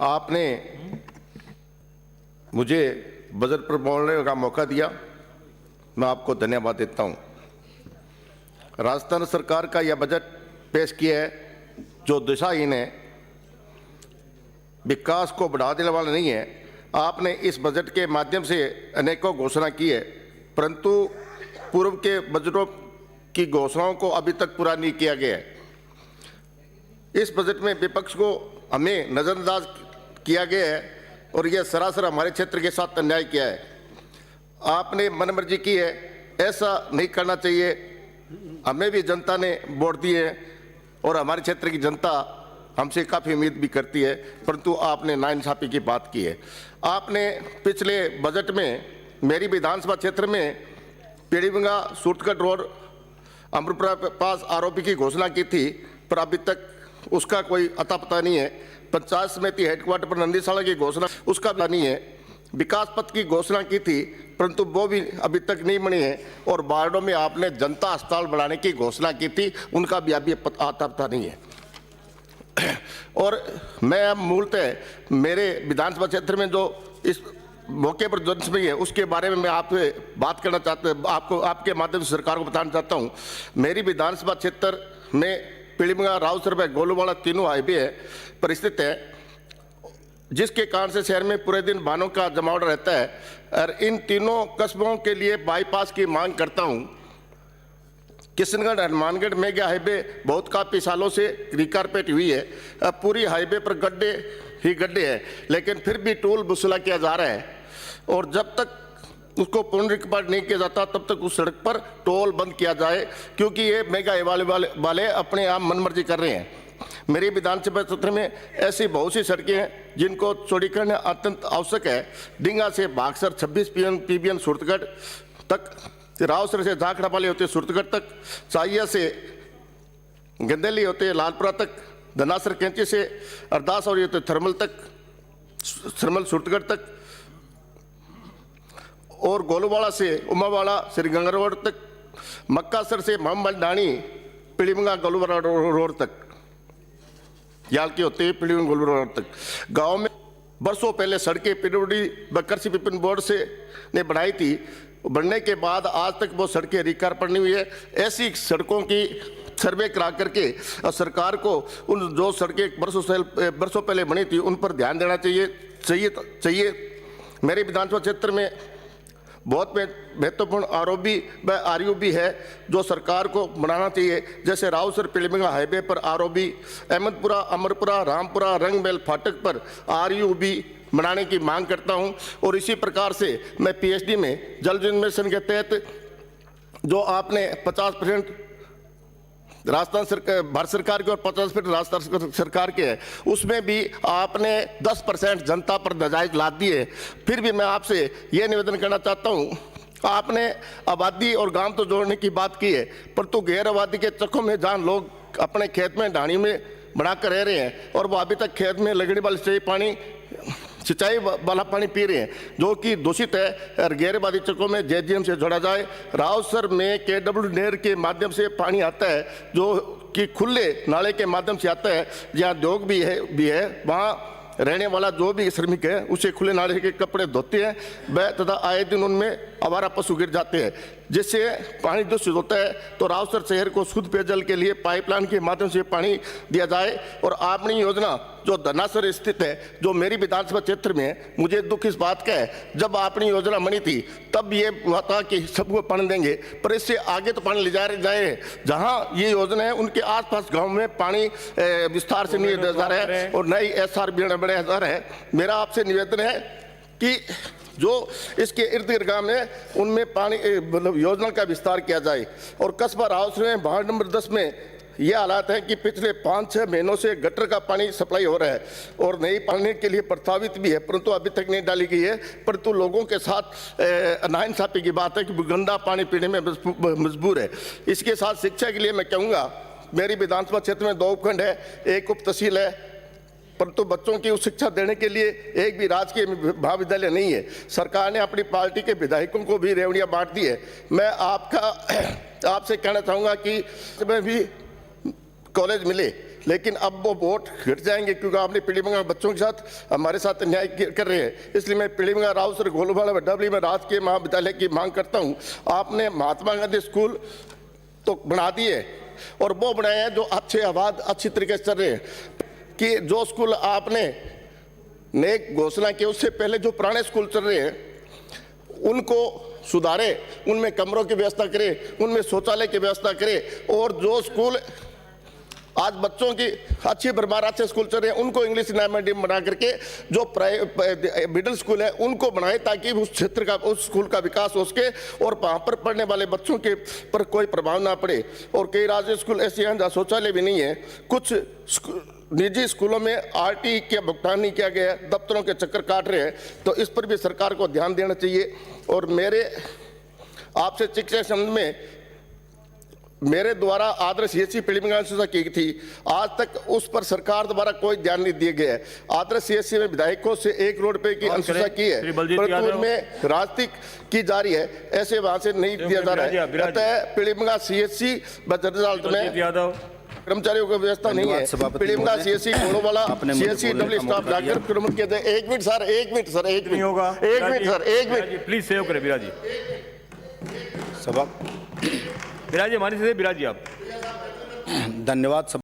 आपने मुझे बजट पर बोलने का मौका दिया, मैं आपको धन्यवाद देता हूं। राजस्थान सरकार का यह बजट पेश किया है जो दिशाहीन है, विकास को बढ़ा देने वाला नहीं है। आपने इस बजट के माध्यम से अनेकों घोषणा की है, परंतु पूर्व के बजटों की घोषणाओं को अभी तक पूरा नहीं किया गया है। इस बजट में विपक्ष को हमें नजरअंदाज किया गया है और यह सरासर हमारे क्षेत्र के साथ अन्याय किया है। आपने मनमर्जी की है, ऐसा नहीं करना चाहिए। हमें भी जनता ने वोट दिए हैं और हमारे क्षेत्र की जनता हमसे काफ़ी उम्मीद भी करती है, परंतु आपने नाइंसाफ़ी की बात की है। आपने पिछले बजट में मेरी विधानसभा क्षेत्र में पीड़ीबंगा सूरतगढ़ रोड अमरपुरा के पास आरओबी की घोषणा की थी, पर अभी तक उसका कोई अता पता नहीं है। पंचायत समिति हेडक्वार्टर पर नंदीशाला की घोषणा उसका भी नहीं है। विकास पथ की घोषणा की थी, परंतु वो भी अभी तक नहीं बनी है। और वार्डों में आपने जनता अस्पताल बढ़ाने की घोषणा की थी, उनका भी अभी अता पता नहीं है। और मैं मूलतः मेरे विधानसभा क्षेत्र में जो इस मौके पर जनसमय है उसके बारे में मैं आपसे बात करना चाहता हूँ, आपके माध्यम से सरकार को बताना चाहता हूँ। मेरी विधानसभा क्षेत्र में पीड़ीबंगा रावसर गोलूवाड़ा तीनों हाईवे है पर स्थित है, जिसके कारण से शहर में पूरे दिन वाहनों का जमावड़ा रहता है। और इन तीनों कस्बों के लिए बाईपास की मांग करता हूँ। किशनगढ़ हनुमानगढ़ मेगा हाईवे बहुत काफ़ी सालों से रिकारपेट हुई है। अब पूरी हाईवे पर गड्ढे ही गड्ढे हैं, लेकिन फिर भी टोल वसूला किया जा रहा है और जब तक उसको पुनर्रिकॉर्ड नहीं किया जाता तब तक उस सड़क पर टोल बंद किया जाए, क्योंकि ये मेगा हाईवे वाले अपने आप मनमर्जी कर रहे हैं। मेरी विधानसभा क्षेत्र में ऐसी बहुत सी सड़कें हैं जिनको चौड़ीकरण अत्यंत आवश्यक है। डिंगा से भागसर 26 पीबीएन सूरतगढ़ तक, रावसर से झाखड़ा वाले होते सूरतगढ़ तक, चाहिया से गंदेली होते लालपुरा तक, धनासर कैंची से अरदास और होते थर्मल तक, थर्मल सूरतगढ़ तक, और गोलूवाड़ा से उमावाड़ा श्रीगंगारोड तक, मक्कासर से मोहम्मद डाणी पीड़ीबंगा गोलूवाड़ा रोड तक, याल्की होते हुए पीड़ीबंगा गोलूवाड़ा रोड तक। गाँव में बरसों पहले सड़कें पीडब्ल्यूडी व कृषि विपणन बोर्ड से ने बनाई थी, बनने के बाद आज तक वो सड़कें रिकारपेट नहीं हुई है। ऐसी सड़कों की सर्वे करा करके सरकार को उन जो सड़कें बरसों पहले बनी थी उन पर ध्यान देना चाहिए। मेरे विधानसभा क्षेत्र में बहुत महत्वपूर्ण आरओबी व आरयूबी है जो सरकार को बनाना चाहिए। जैसे रावसर पीड़ीबंगा हाईवे पर आरओबी, अहमदपुरा अमरपुरा रामपुरा रंगमहल फाटक पर आरयूबी बनाने की मांग करता हूं। और इसी प्रकार से मैं पीएचडी में जल जीवन मिशन के तहत जो आपने 50% राजस्थान सरकार भारत सरकार के और 50% राजस्थान सरकार के है, उसमें भी आपने 10% जनता पर नजायज लाद दिए। फिर भी मैं आपसे यह निवेदन करना चाहता हूँ, आपने आबादी और गांव तो जोड़ने की बात की है, परंतु गैर आबादी के चक्कों में जहाँ लोग अपने खेत में ढाणी में बनाकर रह रहे हैं और वो अभी तक खेत में लगने वाले सिंचाई वाला पानी पी रहे हैं जो कि दूषित है, और गैर आबादी चक्कों में जेजीएम से जोड़ा जाए। रावसर में केडब्ल्यू नहर के माध्यम से पानी आता है जो कि खुले नाले के माध्यम से आता है, जहाँ उद्योग भी है वहाँ रहने वाला जो भी श्रमिक है उसे खुले नाले के कपड़े धोते हैं वह, तथा आए दिन उनमें आवारा पशु गिर जाते हैं जिससे पानी दूषित होता है। तो रावसर शहर को शुद्ध पेयजल के लिए पाइपलाइन के माध्यम से पानी दिया जाए। और आपने योजना जो धनासर स्थित है जो मेरी विधानसभा क्षेत्र में है, मुझे दुख इस बात का है जब आपने योजना बनी थी तब ये हुआ था कि सबको पानी देंगे, पर इससे आगे तो पानी ले जाए जहाँ ये योजना है उनके आसपास गाँव में पानी विस्तार से नहीं दिया जा रहा है और नई एसआर बढ़ाया जा रहा है। मेरा आपसे निवेदन है कि जो इसके इर्द गिर्द गाँव में उनमें पानी मतलब योजना का विस्तार किया जाए। और कस्बा रावसर में वार्ड नंबर 10 में ये हालात है कि पिछले 5-6 महीनों से गटर का पानी सप्लाई हो रहा है और नई पानी के लिए प्रस्तावित भी है, परंतु अभी तक नहीं डाली गई है। परंतु लोगों के साथ नाइंसाफी की बात है कि गंदा पानी पीने में मजबूर है। इसके साथ शिक्षा के लिए मैं कहूँगा, मेरी विधानसभा क्षेत्र में 2 उपखंड है, 1 उप तहसील है, परंतु बच्चों की उच्च शिक्षा देने के लिए एक भी राजकीय महाविद्यालय नहीं है। सरकार ने अपनी पार्टी के विधायकों को भी रेवड़ियाँ बांट दी है। मैं आपसे कहना चाहूँगा कि इसमें भी कॉलेज मिले लेकिन अब वो वोट घट जाएंगे क्योंकि आपने पीलीभंगा बच्चों के साथ हमारे साथ अन्याय कर रहे हैं। इसलिए मैं पीलीभंगा रावसर गोलवाड़ा डबली में राजकीय महाविद्यालय की मांग करता हूं। आपने महात्मा गांधी स्कूल तो बना दिए और वो बनाए हैं जो अच्छे आबाद अच्छी तरीके से चल रहे हैं, कि जो स्कूल आपने ने घोषणा की उससे पहले जो पुराने स्कूल चल रहे हैं उनको सुधारे, उनमें कमरों की व्यवस्था करें, उनमें शौचालय की व्यवस्था करें, और जो स्कूल आज बच्चों की अच्छी बरबार अच्छे स्कूल चल रहे हैं उनको इंग्लिश मीडियम बना करके जो मिडिल स्कूल है उनको बनाए, ताकि उस क्षेत्र का उस स्कूल का विकास हो सके और वहाँ पर पढ़ने वाले बच्चों के पर कोई प्रभाव ना पड़े। और कई राज्य स्कूल ऐसे हैं जहाँ शौचालय भी नहीं है, कुछ निजी स्कूलों में आरटी का भुगतान नहीं किया गया, दफ्तरों के चक्कर काट रहे हैं, तो इस पर भी सरकार को ध्यान देना चाहिए। और मेरे आपसे शिक्षा संबंध में मेरे द्वारा आदर्श सीएससी पीलीभंगा अनुशंसा की थी, आज तक उस पर सरकार द्वारा कोई ध्यान नहीं दिया गया है। आदर्श सीएससी में विधायकों से 1 करोड़ रुपए की अनुशंसा की है, परंतु उनमें राजनीति की जा रही है, ऐसे वहां से नहीं दिया जा रहा है। अतः पीलीभंगा सीएससी रिजल्ट में कर्मचारियों की व्यवस्था नहीं है। पीलीभंगा सीएससी गोलवाड़ा सीएससी डबल स्टाफ जाकर प्रमुख कहते हैं। 1 minute sir, 1 minute sir, 1 minute होगा, 1 minute sir, 1 minute please save करें बिराजी सभा बिराजी हमारी से बिराजी आप धन्यवाद।